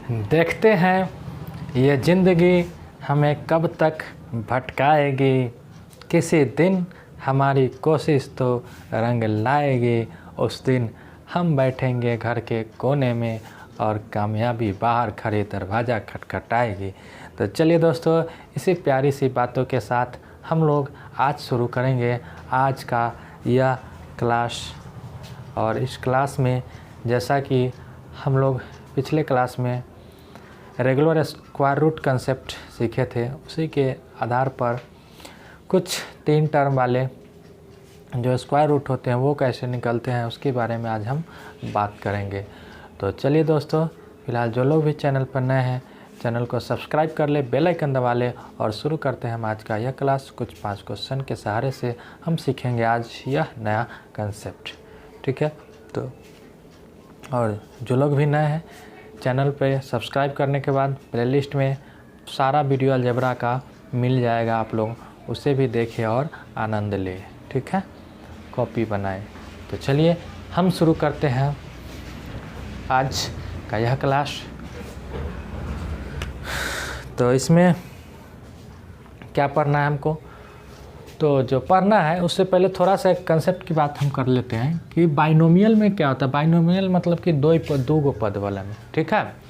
देखते हैं ये ज़िंदगी हमें कब तक भटकाएगी, किसी दिन हमारी कोशिश तो रंग लाएगी। उस दिन हम बैठेंगे घर के कोने में और कामयाबी बाहर खड़े दरवाज़ा खटखटाएगी। तो चलिए दोस्तों, इसी प्यारी सी बातों के साथ हम लोग आज शुरू करेंगे आज का यह क्लास। और इस क्लास में जैसा कि हम लोग पिछले क्लास में रेगुलर स्क्वायर रूट कंसेप्ट सीखे थे, उसी के आधार पर कुछ 3 टर्म वाले जो स्क्वायर रूट होते हैं वो कैसे निकलते हैं उसके बारे में आज हम बात करेंगे। तो चलिए दोस्तों, फिलहाल जो लोग भी चैनल पर नए हैं चैनल को सब्सक्राइब कर ले, बेल आइकन दबा ले और शुरू करते हैं हम आज का यह क्लास। कुछ 5 क्वेश्चन के सहारे से हम सीखेंगे आज यह नया कंसेप्ट, ठीक है। तो और जो लोग भी नए हैं चैनल पे सब्सक्राइब करने के बाद प्लेलिस्ट में सारा वीडियो अलजेब्रा का मिल जाएगा, आप लोग उसे भी देखें और आनंद लें, ठीक है, कॉपी बनाएं। तो चलिए हम शुरू करते हैं आज का यह क्लास। तो इसमें क्या पढ़ना है हमको, तो जो पढ़ना है उससे पहले थोड़ा सा एक कंसेप्ट की बात हम कर लेते हैं कि बाइनोमियल में क्या होता है। बाइनोमियल मतलब कि दो गो पद वाला में, ठीक है।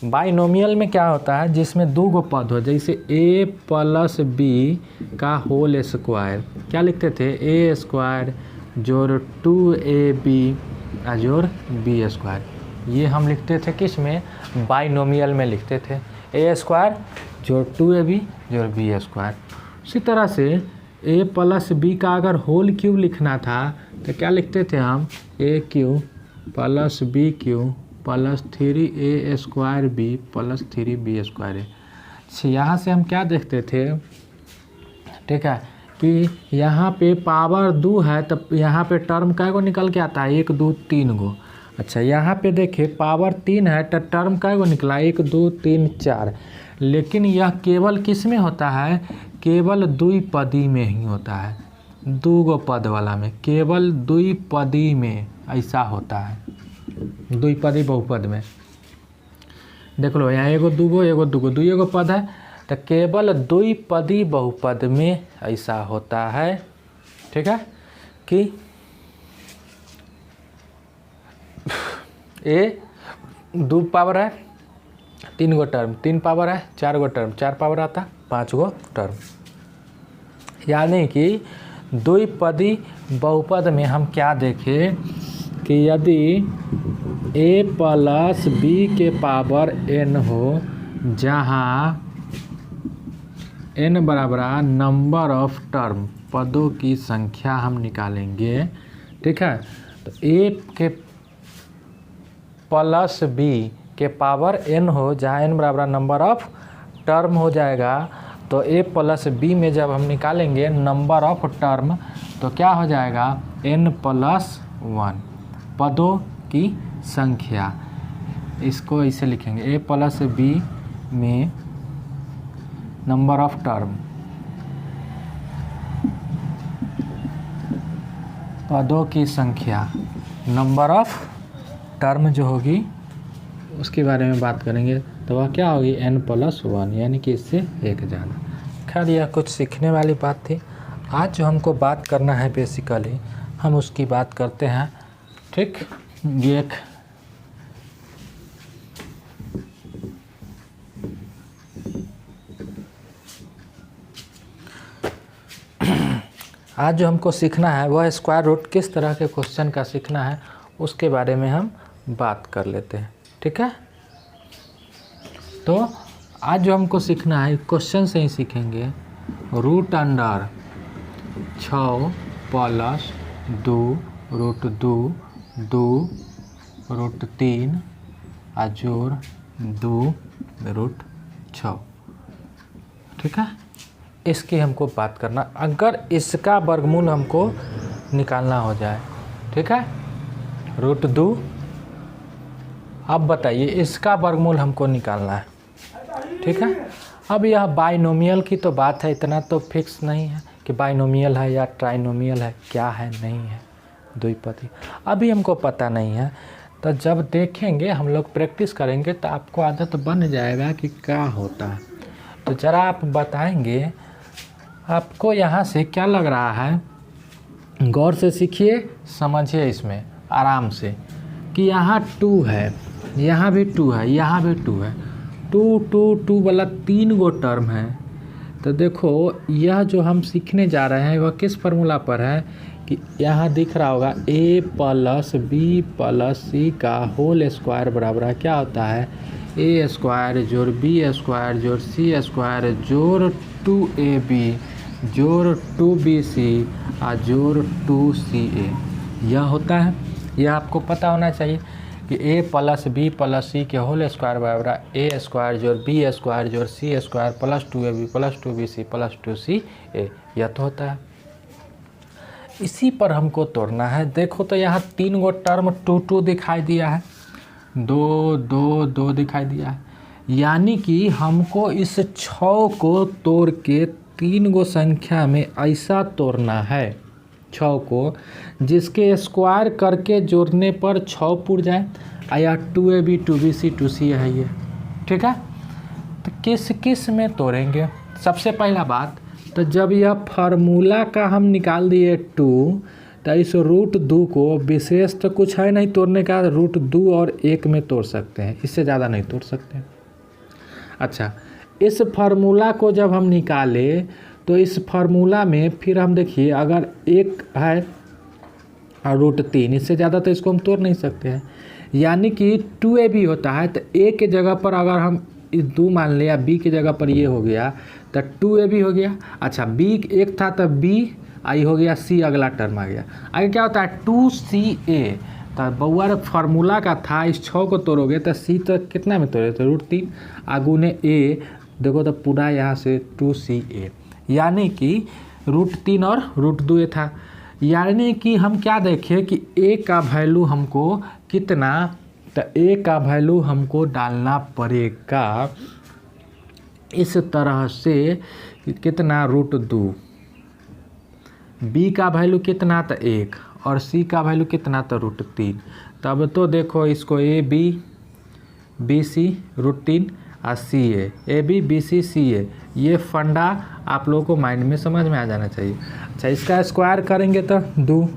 बाइनोमियल में क्या होता है, जिसमें 2 गो पद हो, जैसे a प्लस b का होल स्क्वायर क्या लिखते थे, a स्क्वायर जोड़ 2ab जोड़ b स्क्वायर। ये हम लिखते थे किस में, बाइनोमियल में लिखते थे, a स्क्वायर जोड़ 2ab जोड़ b स्क्वायर। उसी तरह से a प्लस b का अगर होल क्यूब लिखना था तो क्या लिखते थे हम, a cube plus b cube plus 3a square b plus 3b square है। यहाँ से हम क्या देखते थे, ठीक है, कि यहाँ पे पावर 2 है तब यहाँ पे टर्म कै गो निकल के आता है, 1 2 3 गो। अच्छा, यहाँ पे देखिए पावर 3 है तो टर्म कै गो निकला, 1 2 3 4। लेकिन यह केवल किस में होता है, केवल द्विपदी में ही होता है, 2 गो पद वाला में, केवल द्विपदी में ऐसा होता है, द्विपदी बहुपद में। देख लो यहाँ 1 2 गो 1 2 गो 2 गो पद है, तो केवल द्विपदी बहुपद में ऐसा होता है, ठीक है, कि ए 2 पावर है 3 गो टर्म, 3 पावर है 4 गो टर्म, 4 पावर आता 5 गो टर्म। यानी कि द्विपदी बहुपद में हम क्या देखें कि यदि a प्लस b के पावर n हो, जहाँ n बराबर नंबर ऑफ टर्म, पदों की संख्या हम निकालेंगे, ठीक है। तो a के प्लस b के पावर n हो, जहाँ n बराबर नंबर ऑफ टर्म हो जाएगा, तो a प्लस b में जब हम निकालेंगे नंबर ऑफ टर्म तो क्या हो जाएगा, n प्लस 1 पदों की संख्या। इसको इसे लिखेंगे a प्लस b में नंबर ऑफ टर्म, पदों की संख्या, नंबर ऑफ टर्म जो होगी उसके बारे में बात करेंगे। तो वह क्या होगी, n प्लस 1, यानी कि इससे 1 ज़्यादा। खैर यह कुछ सीखने वाली बात थी। आज जो हमको बात करना है बेसिकली हम उसकी बात करते हैं, ठीक। ये एक आज जो हमको सीखना है वह स्क्वायर रूट किस तरह के क्वेश्चन का सीखना है उसके बारे में हम बात कर लेते हैं, ठीक है। तो आज जो हमको सीखना है क्वेश्चन से ही सीखेंगे। Root under 6 plus 2 root 2 2 root 3 जोड़ 2 रूट 6, ठीक है। इसकी हमको बात करना, अगर इसका वर्गमूल हमको निकालना हो जाए, ठीक है, रूट 2। अब बताइए इसका वर्गमूल हमको निकालना है, ठीक है। अब यह बाइनोमियल की तो बात है, इतना तो फिक्स नहीं है कि बाइनोमियल है या ट्राइनोमियल है, क्या है नहीं है, द्विपदी अभी हमको पता नहीं है। तो जब देखेंगे हम लोग प्रैक्टिस करेंगे तो आपको आदत बन जाएगा कि क्या होता है। तो ज़रा आप बताएंगे आपको यहाँ से क्या लग रहा है, गौर से सीखिए, समझिए इसमें आराम से कि यहाँ 2 है, यहाँ भी 2 है, यहाँ भी 2 है, 2 2 2 वाला 3 गो टर्म है। तो देखो यह जो हम सीखने जा रहे हैं वह किस फार्मूला पर है कि यहाँ दिख रहा होगा a प्लस बी प्लस सी का होल स्क्वायर बराबर है क्या होता है, a स्क्वायर जोड़ बी स्क्वायर जोड़ सी स्क्वायर जोड़ 2ab जोड़ 2bc और जोड़ 2ca, यह होता है। यह आपको पता होना चाहिए कि a plus b plus c के होल स्क्वायर बराबर है a स्क्वायर जोड़ बी स्क्वायर जोड़ c square plus 2ab plus 2bc plus 2ca, यह तो होता है। इसी पर हमको तोड़ना है। देखो तो यहाँ 3 गो टर्म 2 2 दिखाई दिया है, 2 2 2 दिखाई दिया है, यानी कि हमको इस 6 को तोड़ के 3 गो संख्या में ऐसा तोड़ना है 6 को जिसके स्क्वायर करके जोड़ने पर 6 पुर जाए, या 2ab 2bc 2ca है ये, ठीक है। तो किस किस में तोड़ेंगे, सबसे पहला बात तो जब यह फार्मूला का हम निकाल दिए 2, तो इस रूट 2 को विशेष तो कुछ है नहीं तोड़ने का, रूट 2 और 1 में तोड़ सकते हैं, इससे ज़्यादा नहीं तोड़ सकते। अच्छा, इस फार्मूला को जब हम निकाले तो इस फार्मूला में फिर हम देखिए अगर 1 है और रूट 3, इससे ज़्यादा तो इसको हम तोड़ नहीं सकते हैं, यानी कि 2ab होता है तो a के जगह पर अगर हम इस 2 मान लिया, b की जगह पर ये हो गया तो 2ab हो गया। अच्छा, b 1 था तो b आई हो गया, c अगला टर्म आ गया। आगे क्या होता है 2ca, तो बउआ फार्मूला का था, इस 6 को तोड़ोगे तो c तो कितना में तोड़े तो रूट 3 आगुने a, देखो तो पूरा यहाँ से 2ca, यानी कि रूट 3 और रूट 2 था। यानी कि हम क्या देखें कि a का वैल्यू हमको कितना, तो a का वैल्यू हमको डालना पड़ेगा इस तरह से कितना रूट 2, b का वैल्यू कितना तो 1 और c का वैल्यू कितना तो रूट 3। तब तो देखो इसको ab bc रूट 3 और ca, ab bc ca, ये फंडा आप लोगों को माइंड में समझ में आ जाना चाहिए। अच्छा, इसका स्क्वायर करेंगे तो 2,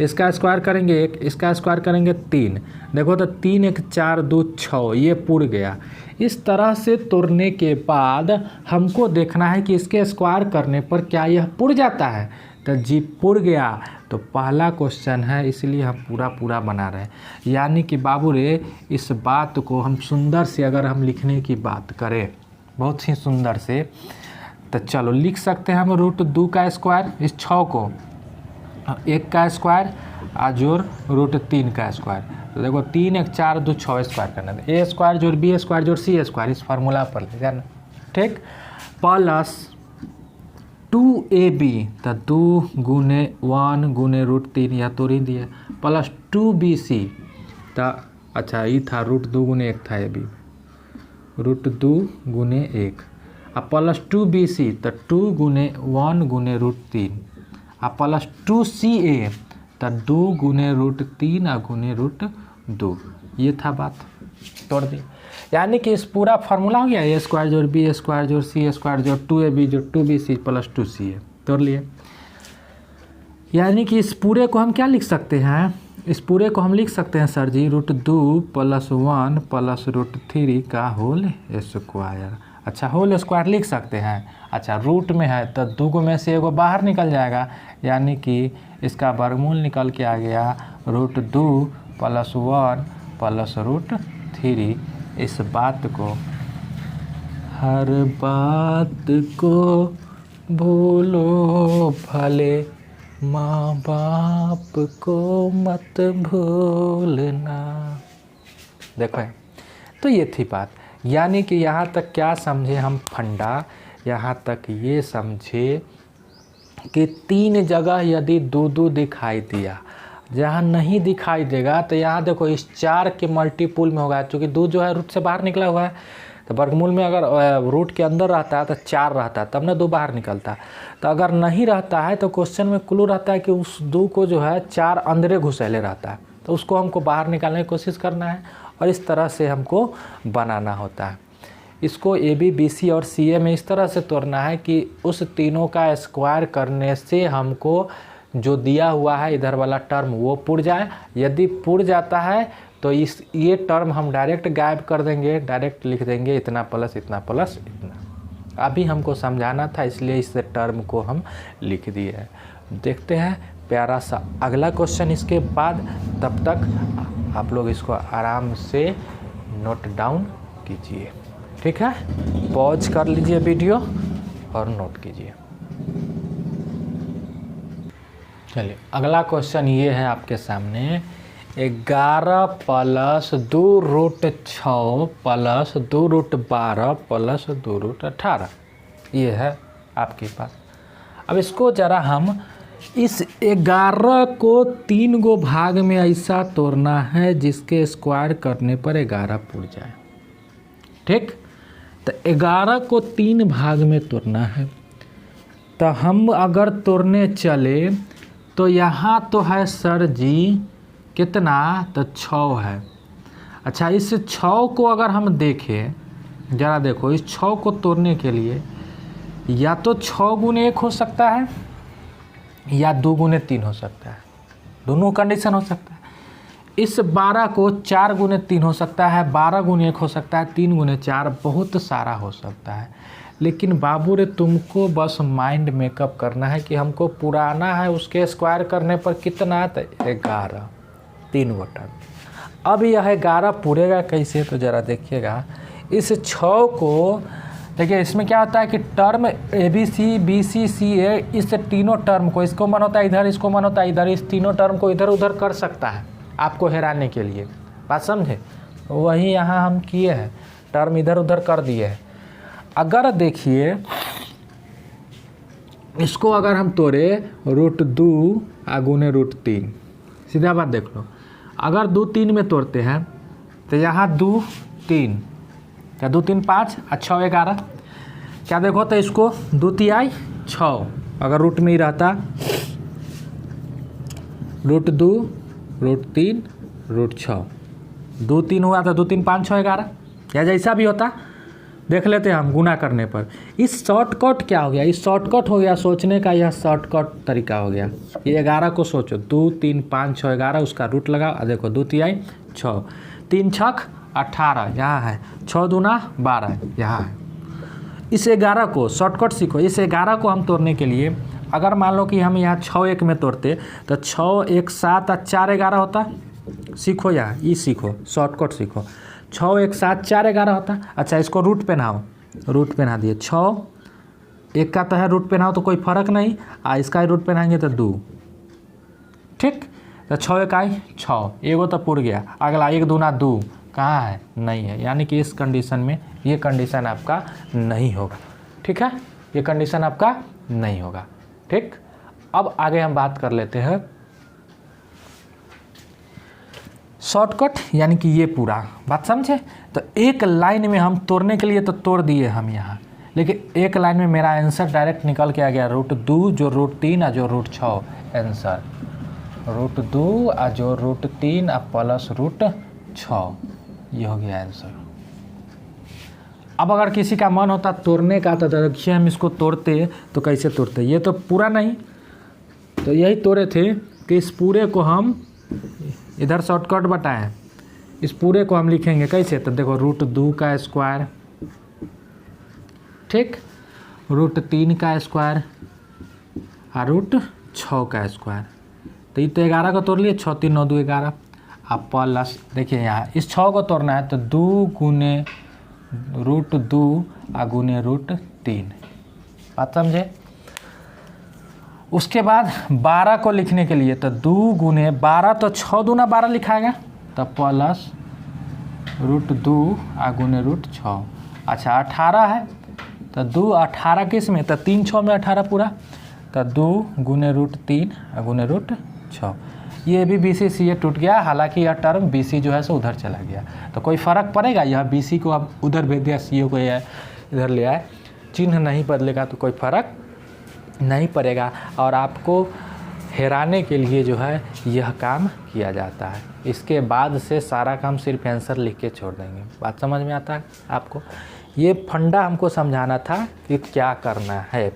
इसका स्क्वायर करेंगे 1, इसका स्क्वायर करेंगे 3, देखो तो 3 1 4 2 6, ये पुर गया। इस तरह से तोड़ने के बाद हमको देखना है कि इसके स्क्वायर करने पर क्या यह पुर जाता है, तो जी पुर गया तो पहला क्वेश्चन है, इसलिए हम पूरा बना रहे हैं। यानी कि बाबू रे इस बात को हम सुंदर से अगर हम लिखने की बात करें बहुत ही सुंदर से, तो चलो लिख सकते हैं हम रूट 2 का स्क्वायर, इस 6 को 1 का स्क्वायर जोड़ रूट 3 का स्क्वायर, तो देखो 3 1 4 2 6 स्क्वायर करना है, a स्क्वायर जोड़ b स्क्वायर जोड़ c स्क्वायर, इस फार्मूला पर ले जाना, ठीक, प्लस 2ab, तो 2 गुने 1 गुने रूट 3 या तोड़ ही दिया, प्लस 2bc, तो अच्छा ये था रूट 2 गुने 1 था ये भी, रूट 2 गुने 1 और प्लस 2bc, तो 2 गुने 1 गुने रूट 3 और प्लस 2ca, तो 2 गुने रूट 3 और गुने रूट 2, ये था बात, तोड़ दी। यानी कि इस पूरा फार्मूला हो गया a स्क्वायर जोड़ b स्क्वायर जोड़ c स्क्वायर जोड़ 2ab जोड़ 2bc प्लस 2ca, तोड़ लिए। यानी कि इस पूरे को हम क्या लिख सकते हैं, इस पूरे को हम लिख सकते हैं सर जी रूट 2 प्लस 1 प्लस रूट 3 का होल स्क्वायर। अच्छा, होल स्क्वायर लिख सकते हैं। अच्छा, रूट में है तो 2 में से एगो बाहर निकल जाएगा, यानी कि इसका वर्गमूल निकल के आ गया रूट 2 प्लस 1 प्लस रूट 3। इस बात को, हर बात को भूलो भले, माँ बाप को मत भूलना। देखो तो ये थी बात। यानी कि यहाँ तक क्या समझे हम फंडा, यहाँ तक ये समझे कि 3 जगह यदि 2 दिखाई दिया, जहाँ नहीं दिखाई देगा तो यहाँ देखो इस 4 के मल्टीपुल में होगा, क्योंकि 2 जो है रूट से बाहर निकला हुआ है, तो वर्गमूल में अगर रूट के अंदर रहता है तो 4 रहता है, तब ना 2 बाहर निकलता। तो अगर नहीं रहता है तो क्वेश्चन में क्लू रहता है कि उस 2 को जो है 4 अंदरे घुसेले रहता है, तो उसको हमको बाहर निकालने की कोशिश करना है और इस तरह से हमको बनाना होता है। इसको ए बी बी सी और सी ए में इस तरह से तोड़ना है कि उस तीनों का स्क्वायर करने से हमको जो दिया हुआ है इधर वाला टर्म वो पुर जाए। यदि पुर जाता है तो ये टर्म हम डायरेक्ट गायब कर देंगे, डायरेक्ट लिख देंगे इतना प्लस इतना प्लस इतना। अभी हमको समझाना था इसलिए इस टर्म को हम लिख दिए। देखते हैं प्यारा सा अगला क्वेश्चन इसके बाद। तब तक आप लोग इसको आराम से नोट डाउन कीजिए, ठीक है। पॉज कर लीजिए वीडियो और नोट कीजिए। चलिए अगला क्वेश्चन ये है आपके सामने, 11 plus 2 root 6 plus 2 root 12 plus 2 root 18 ये है आपके पास। अब इसको ज़रा हम इस 11 को 3 गो भाग में ऐसा तोड़ना है जिसके स्क्वायर करने पर 11 पुर जाए, ठीक। तो 11 को 3 भाग में तोड़ना है। तो हम अगर तोड़ने चले तो यहाँ तो है सर जी कितना, तो 6 है। अच्छा इस 6 को अगर हम देखें, ज़रा देखो, इस 6 को तोड़ने के लिए या तो 6 गुने 1 हो सकता है या 2 गुने 3 हो सकता है, दोनों कंडीशन हो सकता है। इस 12 को 4 गुने 3 हो सकता है, 12 गुने 1 हो सकता है, 3 गुने 4, बहुत सारा हो सकता है। लेकिन बाबू रे तुमको बस माइंड मेकअप करना है कि हमको पुराना है उसके स्क्वायर करने पर कितना, तो 11, 3 गो टर्म। अब यह 11 पूरेगा कैसे, तो ज़रा देखिएगा। इस 6 को देखिए, इसमें क्या होता है कि term a b c b c c a, इस तीनों टर्म को, इसको मन होता है इधर, इसको मन होता है इधर, इस तीनों टर्म को इधर उधर कर सकता है आपको हैराने के लिए, बात समझे। वही यहाँ हम किए हैं, टर्म इधर उधर कर दिए हैं। अगर देखिए इसको अगर हम तोड़े रूट 2 आगुने रूट 3, सीधा बात देख लो। अगर 2 3 में तोड़ते हैं तो यहाँ 2 3 क्या 2 3 5 और 6 11, क्या देखो तो इसको 2 3 6, अगर रूट में ही रहता रूट 2 रूट 3 रूट 6, 2 3 हुआ था 2 3 5 6 11, या जैसा भी होता देख लेते हैं हम गुना करने पर। इस शॉर्टकट क्या हो गया, इस शॉर्टकट हो गया सोचने का, यह शॉर्टकट तरीका हो गया। ये 11 को सोचो, 2 3 5 6 11, उसका रूट लगाओ, देखो 2 3 6, 3 6 18 यहाँ है, 6 दूना 12 यहाँ है। इस 11 को शॉर्टकट सीखो। इस 11 को हम तोड़ने के लिए अगर मान लो कि हम यहाँ 6 1 में तोड़ते तो 6 1 7 और 4 11 होता। सीखो यहाँ, ये सीखो, शॉर्टकट सीखो। 6 1 7 4 11 होता। अच्छा इसको रूट पहनाओ, रूट पहना दिए। 6 1 का तो है रूट पहनाओ तो कोई फ़र्क नहीं, इसका रूट पहनाएंगे तो 2, ठीक। तो 6 1 6, एगो तो पुर गया। अगला 1 दूना 2 कहाँ है, नहीं है, यानी कि इस कंडीशन में ये कंडीशन आपका नहीं होगा, ठीक है, ये कंडीशन आपका नहीं होगा, ठीक। अब आगे हम बात कर लेते हैं शॉर्टकट, यानी कि ये पूरा बात समझे। तो एक लाइन में हम तोड़ने के लिए तो तोड़ दिए हम यहाँ, लेकिन एक लाइन में मेरा आंसर डायरेक्ट निकल के आ गया, रूट 2 जो रूट 3 और जो रूट 6, आंसर रूट 2 और जो रूट 3 और प्लस रूट 6, ये हो गया आंसर। अब अगर किसी का मन होता तोड़ने का तो देखिए हम इसको तोड़ते तो कैसे तोड़ते, ये तो पूरा नहीं, तो यही तोड़े थे कि इस पूरे को हम इधर शॉर्टकट बताएं, इस पूरे को हम लिखेंगे कैसे, तो देखो रूट 2 का स्क्वायर, ठीक, रूट 3 का स्क्वायर और रूट 6 का स्क्वायर। तो ये तो 11 को तोड़ लिए, 6 3 9 2 11। अब प्लस देखिए यहाँ इस 6 को तोड़ना है तो 2 गुने रूट 2 और गुने रूट 3, बात समझे। उसके बाद 12 को लिखने के लिए तो 2 गुने 12, तो 6 दूना 12 लिखाएगा, तो प्लस रूट 2 और गुने रूट 6। अच्छा 18 है तो 2 18 किस में, तो 3 6 में 18 पूरा, तो 2 गुने रूट 3 और गुने रूट 6। ये भी बी सी सी ए टूट गया, हालांकि यह टर्म बी सी जो है सो उधर चला गया, तो कोई फ़र्क पड़ेगा, यह बी सी को अब उधर भेज दिया, सी ओ को इधर ले आए, चिन्ह नहीं बदलेगा तो कोई फ़र्क नहीं पड़ेगा। और आपको हेराने के लिए जो है यह काम किया जाता है। इसके बाद से सारा काम सिर्फ आंसर लिख के छोड़ देंगे। बात समझ में आता है आपको? ये फंडा हमको समझाना था कि क्या करना है।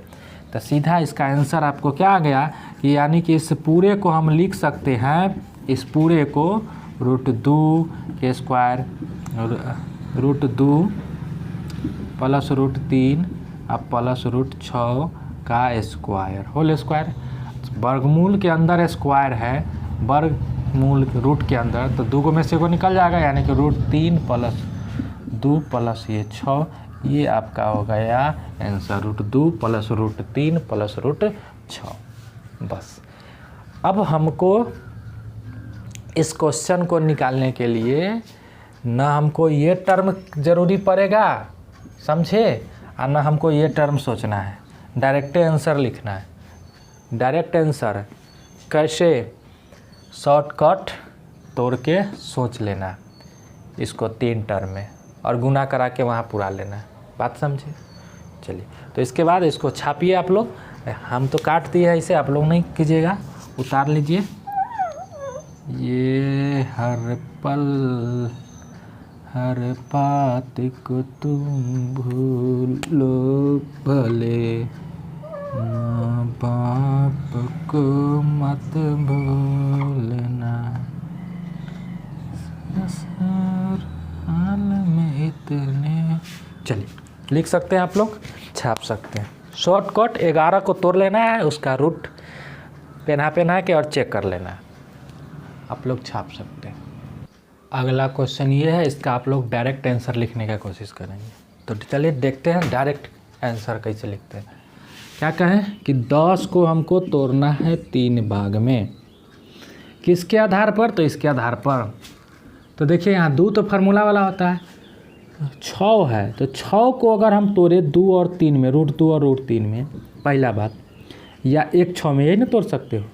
तो सीधा इसका आंसर आपको क्या आ गया कि यानी कि इस पूरे को हम लिख सकते हैं, इस पूरे को √2 के स्क्वायर √2 प्लस √3 अब प्लस √6 का स्क्वायर होल स्क्वायर। वर्गमूल के अंदर स्क्वायर है, वर्गमूल रूट के अंदर, तो 2 में से को निकल जाएगा, यानी कि √3 प्लस 2 प्लस ये 6, ये आपका हो गया आंसर √2 प्लस √3 प्लस √6। बस अब हमको इस क्वेश्चन को निकालने के लिए न हमको ये टर्म ज़रूरी पड़ेगा, समझे, और न हमको ये टर्म सोचना है, डायरेक्ट आंसर लिखना है। डायरेक्ट आंसर कैसे? शॉर्टकट तोड़ के सोच लेना इसको 3 टर्म में और गुना करा के वहाँ पूरा लेना। बात समझे? चलिए, तो इसके बाद इसको छापिए आप लोग। हम तो काट दिए है इसे, आप लोग नहीं कीजिएगा, उतार लीजिए। ये हर पल हर बात को तुम भूलो भले, माँ बाप को मत भूलना, हाल में इतने। चलिए लिख सकते हैं आप लोग, छाप सकते हैं। शॉर्टकट 11 को तोड़ लेना है, उसका रूट पहना के और चेक कर लेना है, आप लोग छाप सकते हैं। अगला क्वेश्चन ये है, इसका आप लोग डायरेक्ट आंसर लिखने का कोशिश करेंगे। तो चलिए देखते हैं डायरेक्ट आंसर कैसे लिखते हैं। क्या कहें कि 10 को हमको तोड़ना है 3 भाग में, किसके आधार पर? तो इसके आधार पर। तो देखिए यहाँ 2 तो फार्मूला वाला होता है, 6 है, तो 6 को अगर हम तोड़े 2 और 3 में, √2 और √3 में, पहला बात, या 1 6 में, यही ना तोड़ सकते हो।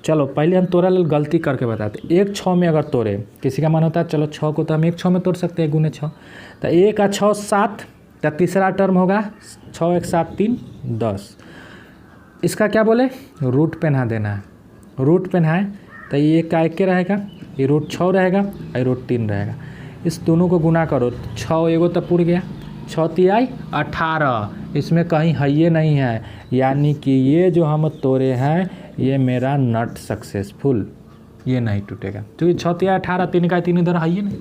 चलो पहले हम तोड़ा गलती करके बताते। 1 6 में अगर तोड़े, किसी का मन होता है चलो 6 को तो हम 1 6 में तोड़ सकते हैं, गुने 6, तो 1 और 6 7, तो तीसरा टर्म होगा 6 1 7 3 10। इसका क्या बोले? रूट पहना देना है। रूट पहनाए तो ये का एक के रहेगा, ये √6 रहेगा और ये √3 रहेगा। इस दोनों को गुना करो, 6 एगो तो पुर गया, 6 तिहाई 18, इसमें कहीं है नहीं है, यानी कि ये जो हम तोड़े हैं ये मेरा नट सक्सेसफुल, ये नहीं टूटेगा, क्योंकि 6 तिहाई 18, 3 का 3 इधर है नहीं।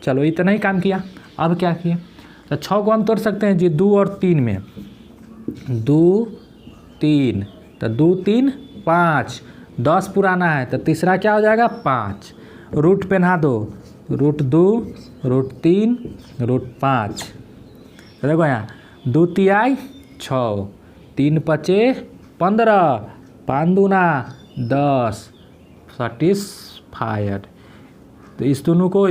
चलो इतना ही काम किया। अब क्या किया? तो 6 को हम तोड़ सकते हैं जी 2 और 3 में, 2 3, तो 2 3 5, 10 पुराना है, तो तीसरा क्या हो जाएगा? 5। रूट पहना दो, √2 √3 √5। तो देखो यहाँ 2 तिहाई 6, 3 5 15, 5 दूना 10, सेटिस्फाइड। तो इस दोनों को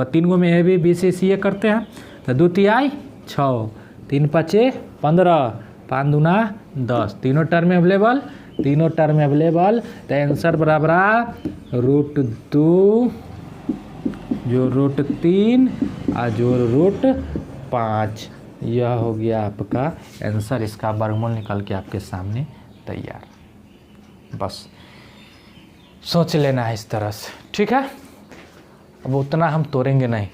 3 को में ए बी सी सी ए करते हैं, तो 2 तिहाई 6, 3 5 15, 5 दूना 10, तीनों टर्म अवेलेबल, तो आंसर बराबर √2 जो √3 और जो √5, यह हो गया आपका आंसर। इसका वर्गमूल निकल के आपके सामने तैयार। बस सोच लेना है इस तरह से, ठीक है। अब उतना हम तोड़ेंगे नहीं,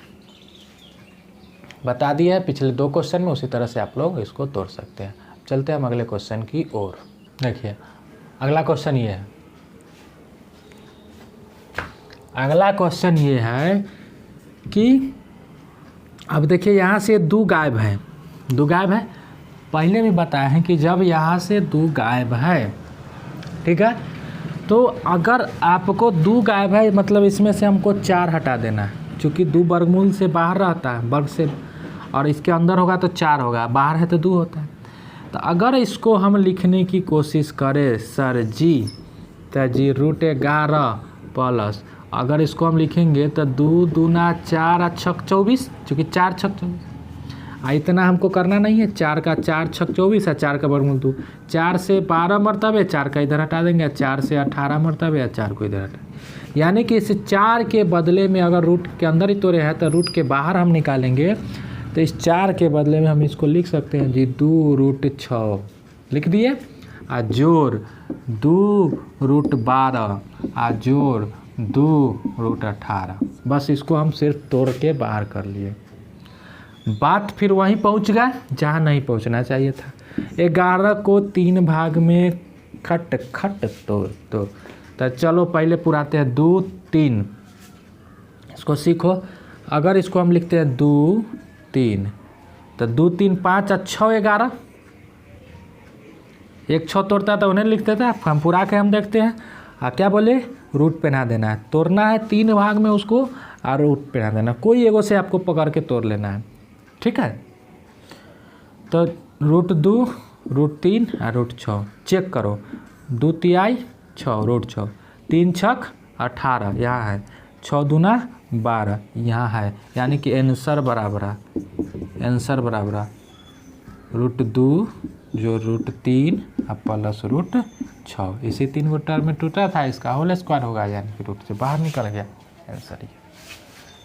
बता दिया है पिछले 2 क्वेश्चन में, उसी तरह से आप लोग इसको तोड़ सकते हैं। चलते हैं हम अगले क्वेश्चन की ओर। देखिए अगला क्वेश्चन ये है, अगला क्वेश्चन ये है कि अब देखिए यहाँ से 2 गायब है, 2 गायब है। पहले भी बताया है कि जब यहाँ से 2 गायब है, ठीक है, तो अगर आपको 2 गायब है मतलब इसमें से हमको 4 हटा देना है, क्योंकि 2 वर्गमूल से बाहर रहता है, वर्ग से, और इसके अंदर होगा तो 4 होगा, बाहर है तो 2 होता है। तो अगर इसको हम लिखने की कोशिश करें सर जी, तो जी √11 प्लस, अगर इसको हम लिखेंगे तो 2 दूना 4 और 6 24, चूँकि 4 6 24, इतना हमको करना नहीं है। 4 का 4 6 24 है, 4 का वर्गमूल 2, 4 से 12 मरतबे, 4 का इधर हटा देंगे, 4 से 18 मरतबे, 4 को इधर हटा, यानी कि इस 4 के बदले में अगर रूट के अंदर ही तोड़े हैं तो रूट के बाहर हम निकालेंगे, तो इस 4 के बदले में हम इसको लिख सकते हैं जी 2 √6 लिख दिए, और जोड़ 2√12 और जोड़ 2√18। बस इसको हम सिर्फ तोड़ के बाहर कर लिए। बात फिर वहीं पहुंच गया जहाँ नहीं पहुंचना चाहिए था। 11 को 3 भाग में खट खट तोड़। तो चलो पहले पुराते हैं 2 3। इसको सीखो। अगर इसको हम लिखते हैं 2 3 तो 2 3 5 और 6 11। एक 6 तोड़ता तो उन्हें लिखते थे। हम पूरा के हम देखते हैं। क्या बोले, रूट पहना देना है। तोड़ना है 3 भाग में उसको और रूट पहना देना। कोई एगो से आपको पकड़ के तोड़ लेना है, ठीक है। तो √2 √3 और √6 चेक करो। 2 तिहाई 6 √6, 3 छक 18 यहाँ है, 6 दूना 12 यहाँ है। यानी कि आंसर बराबर है, आंसर बराबर है √2 जो √3 और प्लस √6। इसी 3 को टर्म में टूटा था, इसका होल स्क्वायर होगा, यानी कि रूट से बाहर निकल गया आंसर ये।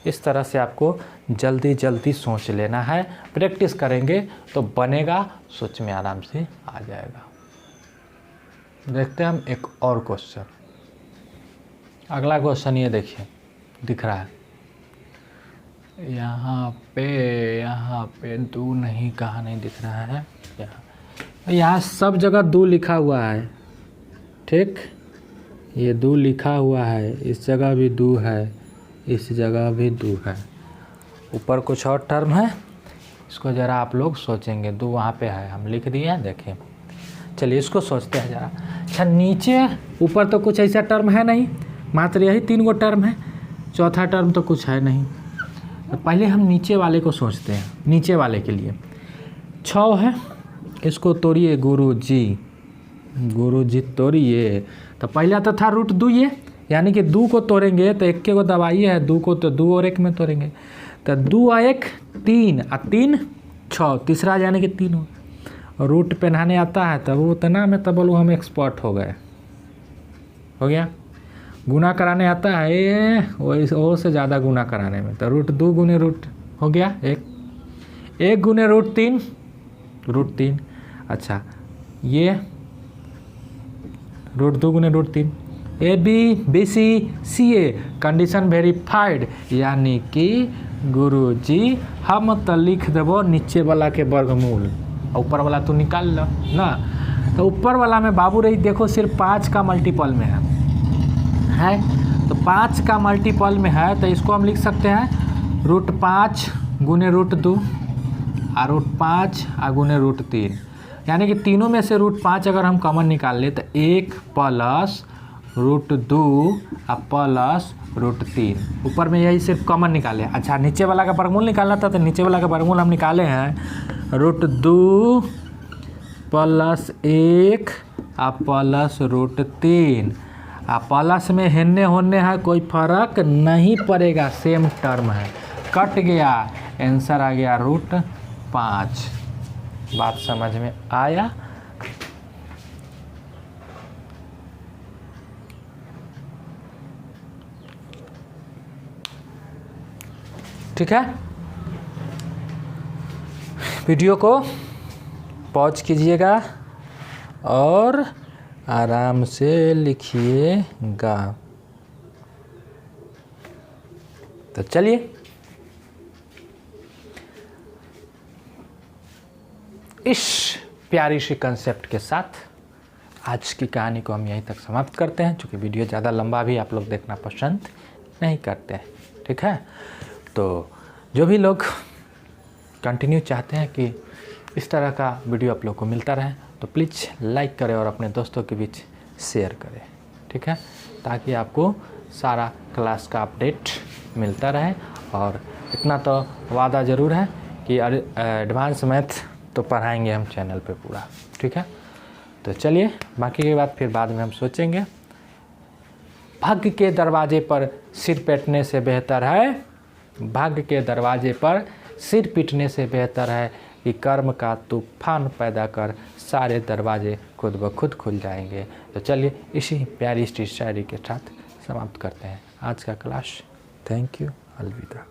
इस तरह से आपको जल्दी जल्दी सोच लेना है। प्रैक्टिस करेंगे तो बनेगा, सोच में आराम से आ जाएगा। देखते हैं हम एक और क्वेश्चन। अगला क्वेश्चन ये देखिए, दिख रहा है यहाँ पे 2 नहीं, कहाँ नहीं दिख रहा है। यहाँ सब जगह 2 लिखा हुआ है, ठीक। ये 2 लिखा हुआ है, इस जगह भी 2 है, इस जगह भी 2 है। ऊपर कुछ और टर्म है, इसको ज़रा आप लोग सोचेंगे। 2 वहाँ पे है, हम लिख दिए हैं, देखें। चलिए इसको सोचते हैं ज़रा। अच्छा, नीचे ऊपर तो कुछ ऐसा टर्म है नहीं, मात्र यही 3 गो टर्म है। चौथा टर्म तो कुछ है नहीं। तो पहले हम नीचे वाले को सोचते हैं। नीचे वाले के लिए 6 है, इसको तोड़िए गुरुजी तोड़िए। तो पहला तो था √2 ये, यानी कि 2 को तोड़ेंगे तो 1 को दबाइए है, 2 को तो 2 और 1 में तोड़ेंगे। तो 2 और 1 3 और 3 6, तीसरा यानी कि 3 और रूट पहनाने आता है तब वो उतना में तब बोलो हम एक्सपर्ट हो गए। हो गया। गुना कराने आता है वो से ज़्यादा गुना कराने में, तो √2 गुने रूट हो गया 1 गुने √3। अच्छा, ये √2 गुने √3। ABC CA कंडीशन वेरीफाइड, यानी कि गुरुजी हम तो लिख देवो नीचे वाला के वर्गमूल, ऊपर वाला तो निकाल लो ना। तो ऊपर वाला में बाबू रही देखो सिर्फ 5 का मल्टीपल में है। तो 5 का मल्टीपल में है, तो इसको हम लिख सकते हैं √5 गुने √2 और √5 और गुने √3, यानी कि तीनों में से √5 अगर हम कॉमन निकाल ले तो 1 प्लस √2 और प्लस √3। ऊपर में यही सिर्फ कॉमन निकाले। अच्छा, नीचे वाला का वर्गमूल निकालना था, तो नीचे वाला का वर्गमूल हम निकाले हैं √2 प्लस 1 और प्लस √3। आ प्लस में हेन्ने होने है, कोई फर्क नहीं पड़ेगा, सेम टर्म है। कट गया, आंसर आ गया √5। बात समझ में आया? ठीक है, वीडियो को पॉज कीजिएगा और आराम से लिखिएगा। तो चलिए इस प्यारी सी कंसेप्ट के साथ आज की कहानी को हम यहीं तक समाप्त करते हैं, क्योंकि वीडियो ज़्यादा लंबा भी आप लोग देखना पसंद नहीं करते हैं। ठीक है, तो जो भी लोग कंटिन्यू चाहते हैं कि इस तरह का वीडियो आप लोग को मिलता रहे, तो प्लीज़ लाइक करें और अपने दोस्तों के बीच शेयर करें। ठीक है, ताकि आपको सारा क्लास का अपडेट मिलता रहे। और इतना तो वादा ज़रूर है कि एडवांस मैथ तो पढ़ाएंगे हम चैनल पे पूरा। ठीक है, तो चलिए बाकी की बात फिर बाद में हम सोचेंगे। भाग्य के दरवाजे पर सिर पीटने से बेहतर है, भाग्य के दरवाजे पर सिर पीटने से बेहतर है कि कर्म का तूफान पैदा कर, सारे दरवाजे खुद ब खुद खुल जाएंगे। तो चलिए इसी प्यारी सी शायरी के साथ समाप्त करते हैं आज का क्लास। थैंक यू, अलविदा।